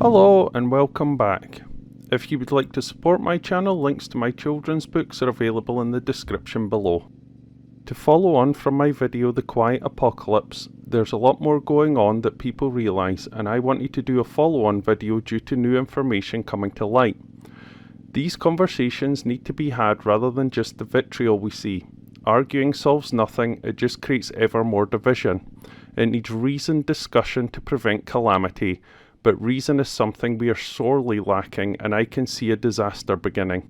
Hello and welcome back. If you would like to support my channel, links to my children's books are available in the description below. To follow on from my video The Quiet Apocalypse, there's a lot more going on that people realise, and I wanted to do a follow-on video due to new information coming to light. These conversations need to be had rather than just the vitriol we see. Arguing solves nothing, it just creates ever more division. It needs reasoned discussion to prevent calamity, but reason is something we are sorely lacking, and I can see a disaster beginning.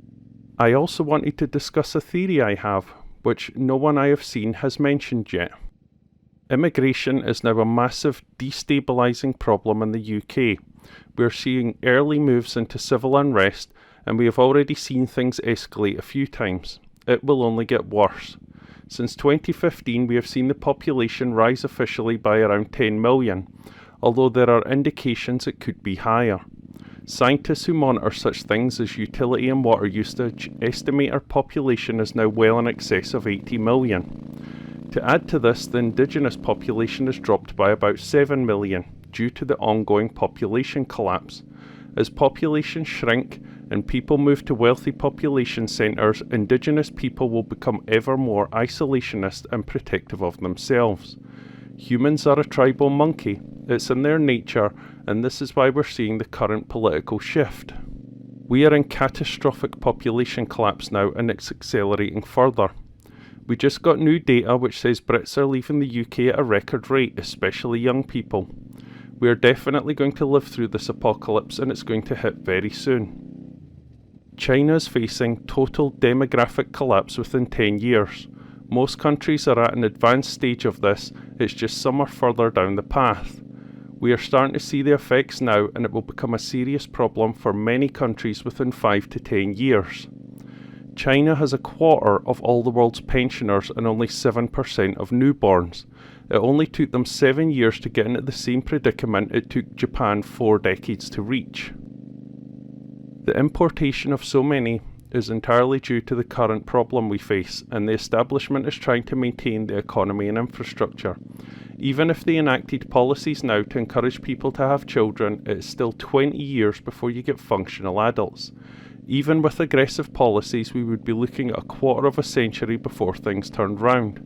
I also wanted to discuss a theory I have, which no one I have seen has mentioned yet. Immigration is now a massive destabilising problem in the UK. We are seeing early moves into civil unrest, and we have already seen things escalate a few times. It will only get worse. Since 2015 we have seen the population rise officially by around 10 million, although there are indications it could be higher. Scientists who monitor such things as utility and water usage estimate our population is now well in excess of 80 million. To add to this, the indigenous population has dropped by about 7 million due to the ongoing population collapse. As populations shrink and people move to wealthy population centres, indigenous people will become ever more isolationist and protective of themselves. Humans are a tribal monkey. It's in their nature, and this is why we're seeing the current political shift. We are in catastrophic population collapse now, and it's accelerating further. We just got new data which says Brits are leaving the UK at a record rate, especially young people. We are definitely going to live through this apocalypse, and it's going to hit very soon. China is facing total demographic collapse within 10 years. Most countries are at an advanced stage of this, it's just some are further down the path. We are starting to see the effects now, and it will become a serious problem for many countries within 5 to 10 years. China has a quarter of all the world's pensioners and only 7% of newborns. It only took them 7 years to get into the same predicament it took Japan 4 decades to reach. The importation of so many is entirely due to the current problem we face, and the establishment is trying to maintain the economy and infrastructure. Even if they enacted policies now to encourage people to have children, it is still 20 years before you get functional adults. Even with aggressive policies, we would be looking at a quarter of a century before things turned round.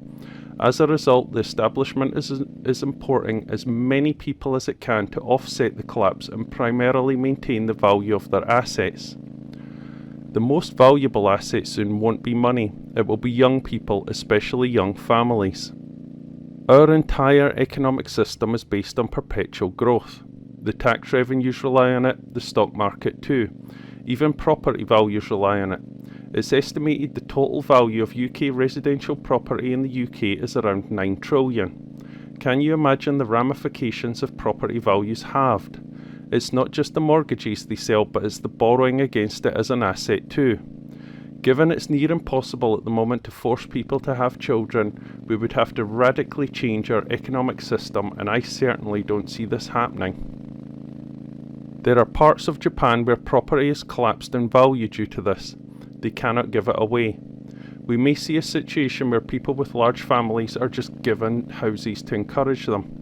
As a result, the establishment is importing as many people as it can to offset the collapse and primarily maintain the value of their assets. The most valuable asset soon won't be money, it will be young people, especially young families. Our entire economic system is based on perpetual growth. The tax revenues rely on it, the stock market too. Even property values rely on it. It's estimated the total value of UK residential property in the UK is around 9 trillion. Can you imagine the ramifications if property values halved? It's not just the mortgages they sell, but it's the borrowing against it as an asset too. Given it's near impossible at the moment to force people to have children, we would have to radically change our economic system, and I certainly don't see this happening. There are parts of Japan where property has collapsed in value due to this. They cannot give it away. We may see a situation where people with large families are just given houses to encourage them.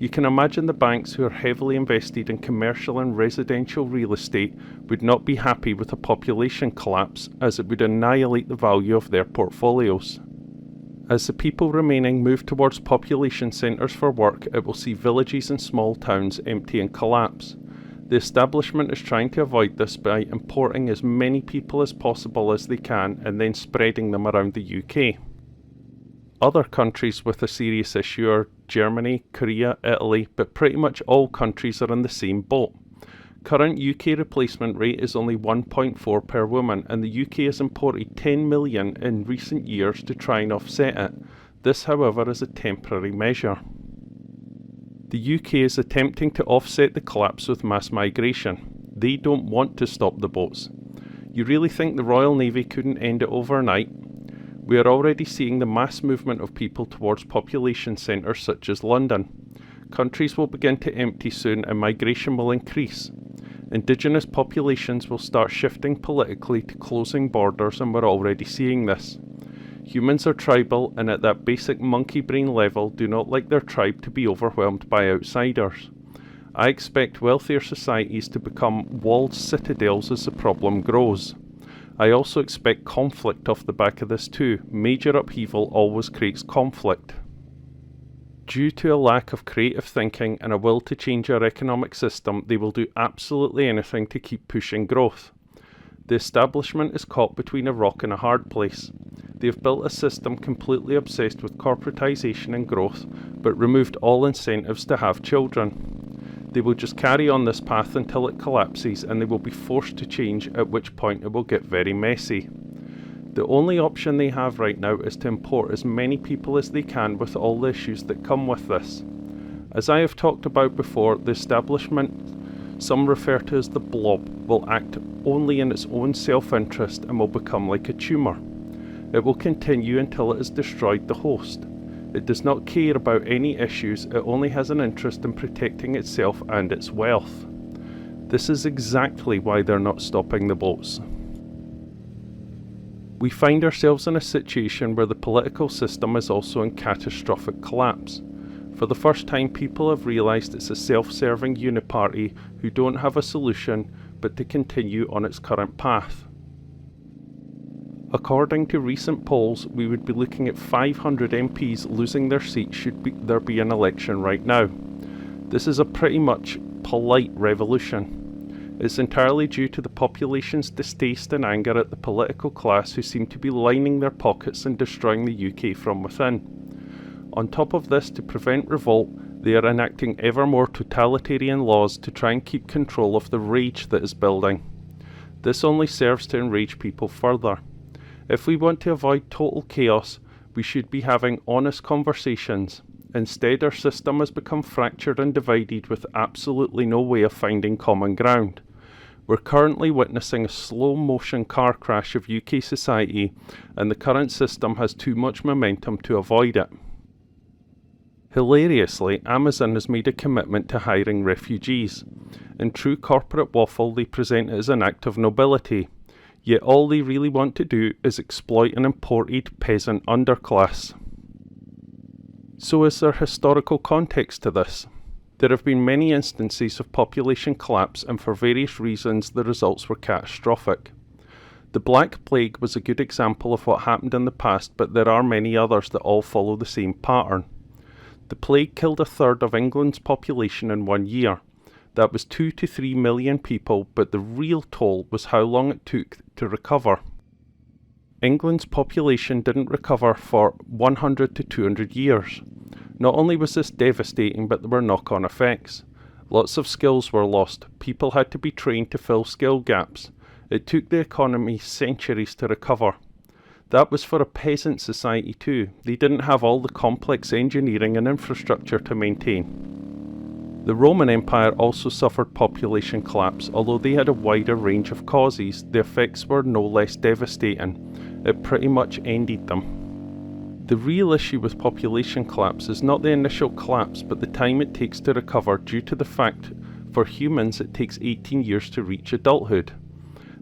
You can imagine the banks who are heavily invested in commercial and residential real estate would not be happy with a population collapse, as it would annihilate the value of their portfolios. As the people remaining move towards population centres for work, it will see villages and small towns empty and collapse. The establishment is trying to avoid this by importing as many people as possible as they can and then spreading them around the UK. Other countries with a serious issue are Germany, Korea, Italy, but pretty much all countries are in the same boat. Current UK replacement rate is only 1.4 per woman, and the UK has imported 10 million in recent years to try and offset it. This, however, is a temporary measure. The UK is attempting to offset the collapse with mass migration. They don't want to stop the boats. You really think the Royal Navy couldn't end it overnight? We are already seeing the mass movement of people towards population centres such as London. Countries will begin to empty soon and migration will increase. Indigenous populations will start shifting politically to closing borders, and we're already seeing this. Humans are tribal, and at that basic monkey brain level do not like their tribe to be overwhelmed by outsiders. I expect wealthier societies to become walled citadels as the problem grows. I also expect conflict off the back of this too. Major upheaval always creates conflict. Due to a lack of creative thinking and a will to change our economic system, they will do absolutely anything to keep pushing growth. The establishment is caught between a rock and a hard place. They have built a system completely obsessed with corporatization and growth, but removed all incentives to have children. They will just carry on this path until it collapses, and they will be forced to change, at which point it will get very messy. The only option they have right now is to import as many people as they can with all the issues that come with this. As I have talked about before, the establishment, some refer to as the blob, will act only in its own self-interest and will become like a tumour. It will continue until it has destroyed the host. It does not care about any issues, it only has an interest in protecting itself and its wealth. This is exactly why they're not stopping the boats. We find ourselves in a situation where the political system is also in catastrophic collapse. For the first time, people have realised it's a self-serving uniparty who don't have a solution but to continue on its current path. According to recent polls, we would be looking at 500 MPs losing their seats should there be an election right now. This is a pretty much polite revolution. It's entirely due to the population's distaste and anger at the political class who seem to be lining their pockets and destroying the UK from within. On top of this, to prevent revolt, they are enacting ever more totalitarian laws to try and keep control of the rage that is building. This only serves to enrage people further. If we want to avoid total chaos, we should be having honest conversations. Instead, our system has become fractured and divided with absolutely no way of finding common ground. We're currently witnessing a slow-motion car crash of UK society, and the current system has too much momentum to avoid it. Hilariously, Amazon has made a commitment to hiring refugees. In true corporate waffle, they present it as an act of nobility, yet all they really want to do is exploit an imported peasant underclass. So is there historical context to this? There have been many instances of population collapse, and for various reasons the results were catastrophic. The Black Plague was a good example of what happened in the past, but there are many others that all follow the same pattern. The plague killed a third of England's population in 1 year. That was 2 to 3 million people, but the real toll was how long it took to recover. England's population didn't recover for 100 to 200 years. Not only was this devastating, but there were knock-on effects. Lots of skills were lost. People had to be trained to fill skill gaps. It took the economy centuries to recover. That was for a peasant society too. They didn't have all the complex engineering and infrastructure to maintain. The Roman Empire also suffered population collapse. Although they had a wider range of causes, the effects were no less devastating. It pretty much ended them. The real issue with population collapse is not the initial collapse, but the time it takes to recover, due to the fact for humans it takes 18 years to reach adulthood.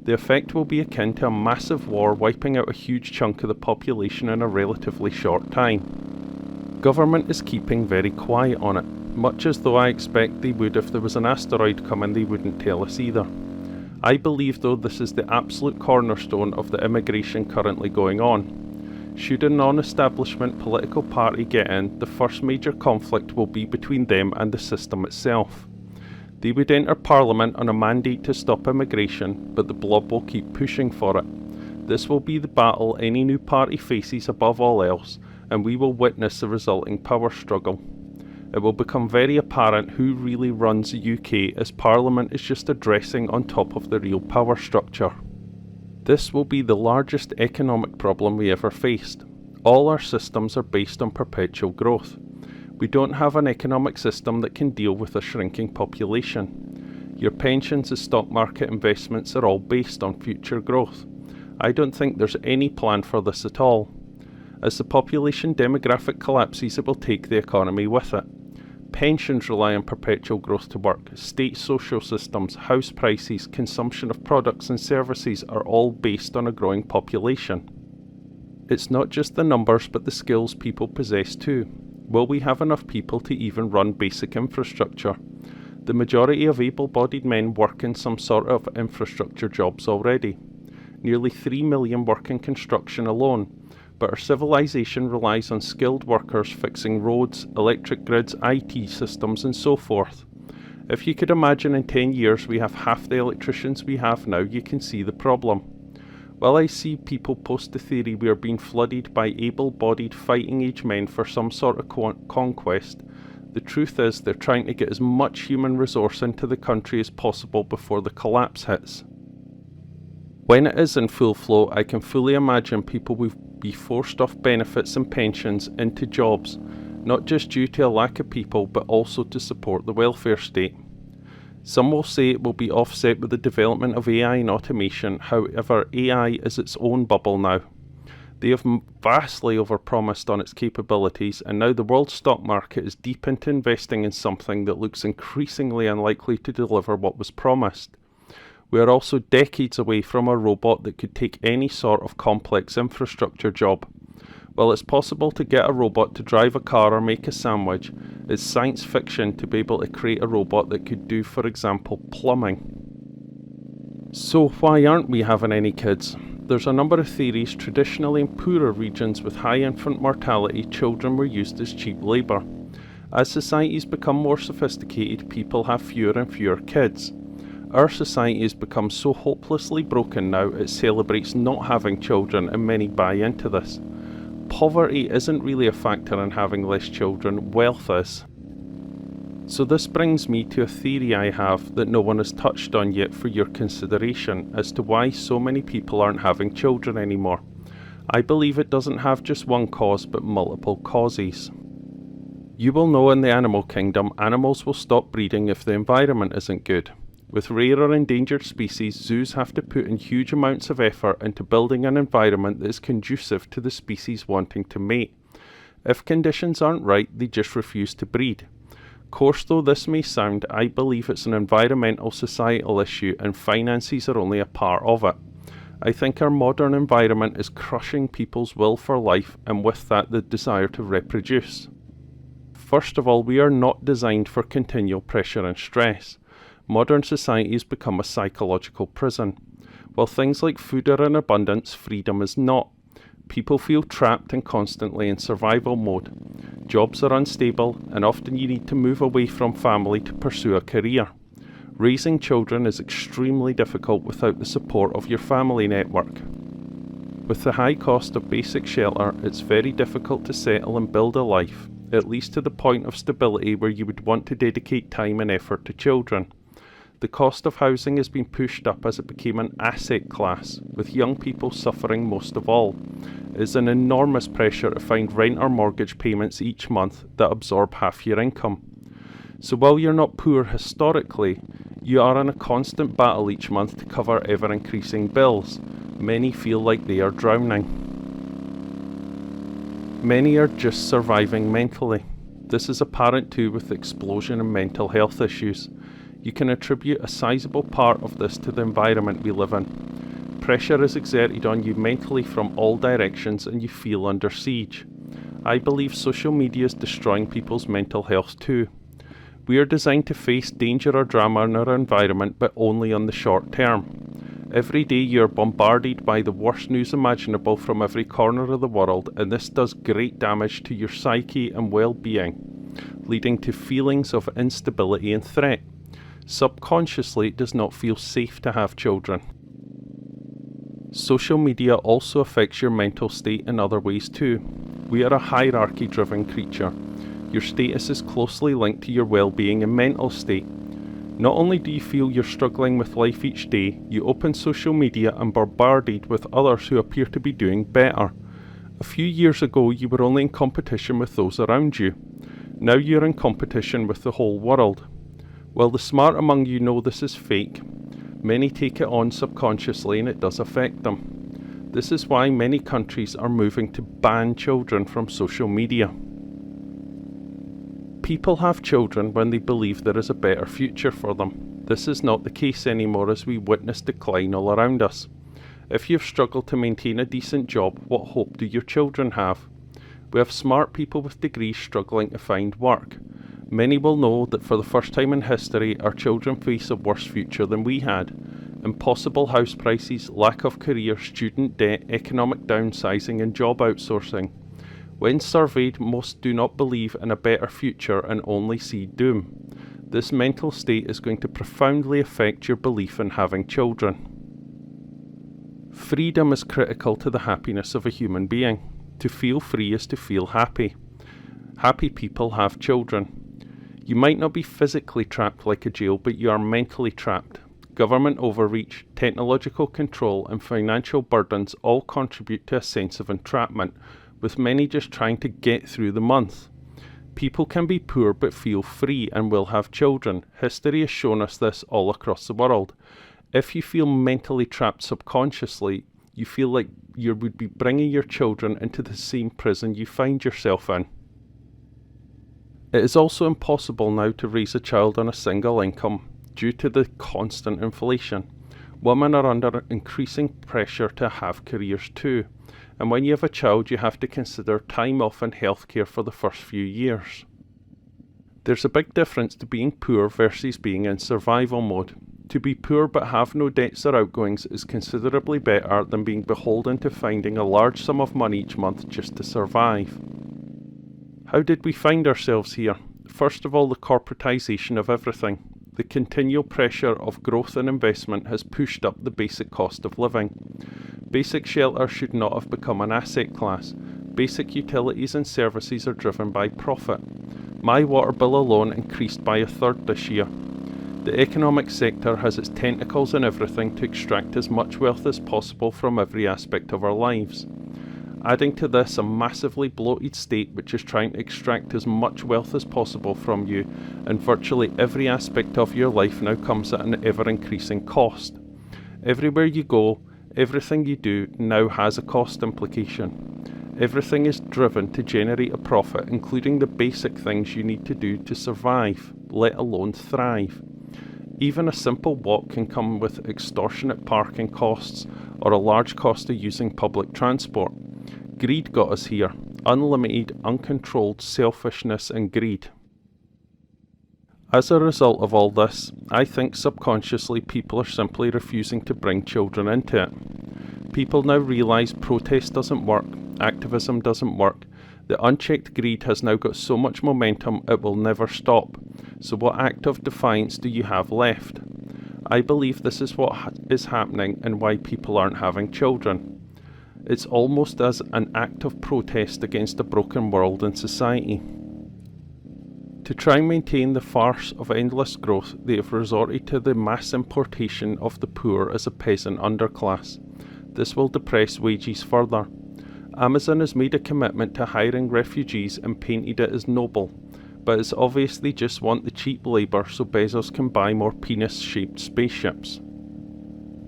The effect will be akin to a massive war wiping out a huge chunk of the population in a relatively short time. Government is keeping very quiet on it, much as though I expect they would if there was an asteroid coming. They wouldn't tell us either. I believe though this is the absolute cornerstone of the immigration currently going on. Should a non-establishment political party get in, the first major conflict will be between them and the system itself. They would enter Parliament on a mandate to stop immigration, but the blob will keep pushing for it. This will be the battle any new party faces above all else, and we will witness the resulting power struggle. It will become very apparent who really runs the UK, as Parliament is just a dressing on top of the real power structure. This will be the largest economic problem we ever faced. All our systems are based on perpetual growth. We don't have an economic system that can deal with a shrinking population. Your pensions and stock market investments are all based on future growth. I don't think there's any plan for this at all. As the population demographic collapses, it will take the economy with it. Pensions rely on perpetual growth to work. State social systems, house prices, consumption of products and services are all based on a growing population. It's not just the numbers but the skills people possess too. Will we have enough people to even run basic infrastructure? The majority of able-bodied men work in some sort of infrastructure jobs already. Nearly 3 million work in construction alone, but our civilization relies on skilled workers fixing roads, electric grids, IT systems and so forth. If you could imagine in 10 years we have half the electricians we have now, you can see the problem. While I see people post the theory we are being flooded by able-bodied fighting-age men for some sort of conquest, the truth is they're trying to get as much human resource into the country as possible before the collapse hits. When it is in full flow, I can fully imagine people will be forced off benefits and pensions into jobs, not just due to a lack of people, but also to support the welfare state. Some will say it will be offset with the development of AI and automation. However, AI is its own bubble now. They have vastly overpromised on its capabilities, and now the world stock market is deep into investing in something that looks increasingly unlikely to deliver what was promised. We are also decades away from a robot that could take any sort of complex infrastructure job. While it's possible to get a robot to drive a car or make a sandwich, it's science fiction to be able to create a robot that could do, for example, plumbing. So why aren't we having any kids? There's a number of theories. Traditionally in poorer regions with high infant mortality, children were used as cheap labour. As societies become more sophisticated, people have fewer and fewer kids. Our society has become so hopelessly broken now it celebrates not having children, and many buy into this. Poverty isn't really a factor in having less children, wealth is. So this brings me to a theory I have that no one has touched on yet for your consideration as to why so many people aren't having children anymore. I believe it doesn't have just one cause but multiple causes. You will know in the animal kingdom, animals will stop breeding if the environment isn't good. With rare or endangered species, zoos have to put in huge amounts of effort into building an environment that is conducive to the species wanting to mate. If conditions aren't right, they just refuse to breed. Coarse though this may sound, I believe it's an environmental societal issue and finances are only a part of it. I think our modern environment is crushing people's will for life and with that the desire to reproduce. First of all, we are not designed for continual pressure and stress. Modern society has become a psychological prison. While things like food are in abundance, freedom is not. People feel trapped and constantly in survival mode. Jobs are unstable, and often you need to move away from family to pursue a career. Raising children is extremely difficult without the support of your family network. With the high cost of basic shelter, it's very difficult to settle and build a life, at least to the point of stability where you would want to dedicate time and effort to children. The cost of housing has been pushed up as it became an asset class, with young people suffering most of all. It is an enormous pressure to find rent or mortgage payments each month that absorb half your income. So while you're not poor historically, you are in a constant battle each month to cover ever-increasing bills. Many feel like they are drowning. Many are just surviving mentally. This is apparent too with the explosion in mental health issues. You can attribute a sizable part of this to the environment we live in. Pressure is exerted on you mentally from all directions and you feel under siege. I believe social media is destroying people's mental health too. We are designed to face danger or drama in our environment, but only on the short term. Every day you are bombarded by the worst news imaginable from every corner of the world, and this does great damage to your psyche and well-being, leading to feelings of instability and threat. Subconsciously, it does not feel safe to have children. Social media also affects your mental state in other ways too. We are a hierarchy-driven creature. Your status is closely linked to your well-being and mental state. Not only do you feel you're struggling with life each day, you open social media and bombarded with others who appear to be doing better. A few years ago, you were only in competition with those around you. Now you're in competition with the whole world. While the smart among you know this is fake, many take it on subconsciously and it does affect them. This is why many countries are moving to ban children from social media. People have children when they believe there is a better future for them. This is not the case anymore as we witness decline all around us. If you've struggled to maintain a decent job, what hope do your children have? We have smart people with degrees struggling to find work. Many will know that for the first time in history, our children face a worse future than we had. Impossible house prices, lack of career, student debt, economic downsizing and job outsourcing. When surveyed, most do not believe in a better future and only see doom. This mental state is going to profoundly affect your belief in having children. Freedom is critical to the happiness of a human being. To feel free is to feel happy. Happy people have children. You might not be physically trapped like a jail, but you are mentally trapped. Government overreach, technological control and financial burdens all contribute to a sense of entrapment, with many just trying to get through the month. People can be poor but feel free and will have children. History has shown us this all across the world. If you feel mentally trapped subconsciously, you feel like you would be bringing your children into the same prison you find yourself in. It is also impossible now to raise a child on a single income due to the constant inflation. Women are under increasing pressure to have careers too, and when you have a child you have to consider time off and healthcare for the first few years. There's a big difference to being poor versus being in survival mode. To be poor but have no debts or outgoings is considerably better than being beholden to finding a large sum of money each month just to survive. How did we find ourselves here? First of all, the corporatization of everything. The continual pressure of growth and investment has pushed up the basic cost of living. Basic shelter should not have become an asset class. Basic utilities and services are driven by profit. My water bill alone increased by 1/3 this year. The economic sector has its tentacles in everything to extract as much wealth as possible from every aspect of our lives. Adding to this, a massively bloated state which is trying to extract as much wealth as possible from you, and virtually every aspect of your life now comes at an ever-increasing cost. Everywhere you go, everything you do now has a cost implication. Everything is driven to generate a profit, including the basic things you need to do to survive, let alone thrive. Even a simple walk can come with extortionate parking costs or a large cost of using public transport. Greed got us here. Unlimited, uncontrolled selfishness and greed. As a result of all this, I think subconsciously people are simply refusing to bring children into it. People now realise protest doesn't work, activism doesn't work. The unchecked greed has now got so much momentum it will never stop. So what act of defiance do you have left? I believe this is what is happening and why people aren't having children. It's almost as an act of protest against a broken world and society. To try and maintain the farce of endless growth, they have resorted to the mass importation of the poor as a peasant underclass. This will depress wages further. Amazon has made a commitment to hiring refugees and painted it as noble, but it's obvious they just want the cheap labour so Bezos can buy more penis-shaped spaceships.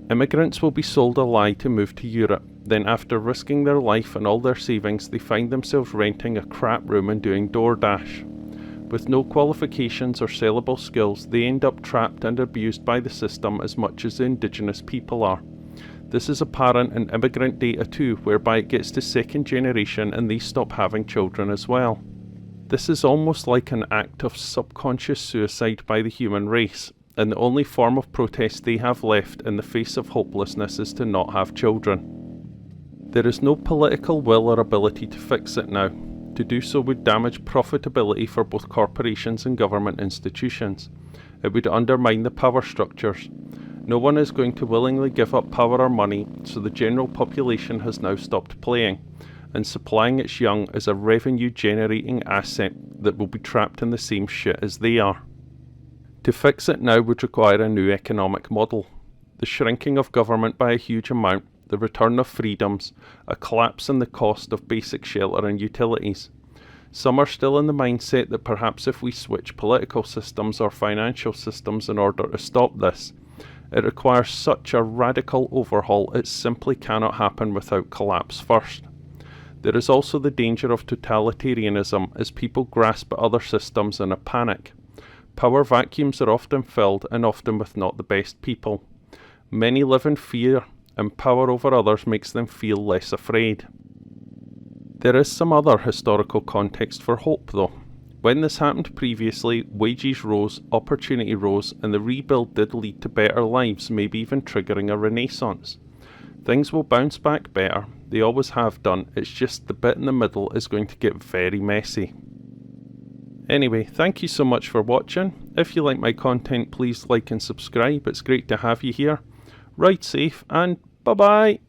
Immigrants will be sold a lie to move to Europe. Then after risking their life and all their savings, they find themselves renting a crap room and doing DoorDash. With no qualifications or sellable skills, they end up trapped and abused by the system as much as the indigenous people are. This is apparent in immigrant data too, whereby it gets to second generation and they stop having children as well. This is almost like an act of subconscious suicide by the human race, and the only form of protest they have left in the face of hopelessness is to not have children. There is no political will or ability to fix it now. To do so would damage profitability for both corporations and government institutions. It would undermine the power structures. No one is going to willingly give up power or money, so the general population has now stopped playing, and supplying its young as a revenue-generating asset that will be trapped in the same shit as they are. To fix it now would require a new economic model. The shrinking of government by a huge amount, the return of freedoms, a collapse in the cost of basic shelter and utilities. Some are still in the mindset that perhaps if we switch political systems or financial systems in order to stop this, it requires such a radical overhaul it simply cannot happen without collapse first. There is also the danger of totalitarianism as people grasp at other systems in a panic. Power vacuums are often filled and often with not the best people. Many live in fear, and power over others makes them feel less afraid. There is some other historical context for hope though. When this happened previously, wages rose, opportunity rose, and the rebuild did lead to better lives, maybe even triggering a renaissance. Things will bounce back better, they always have done, it's just the bit in the middle is going to get very messy. Anyway, thank you so much for watching. If you like my content, please like and subscribe, it's great to have you here. Ride safe and bye bye!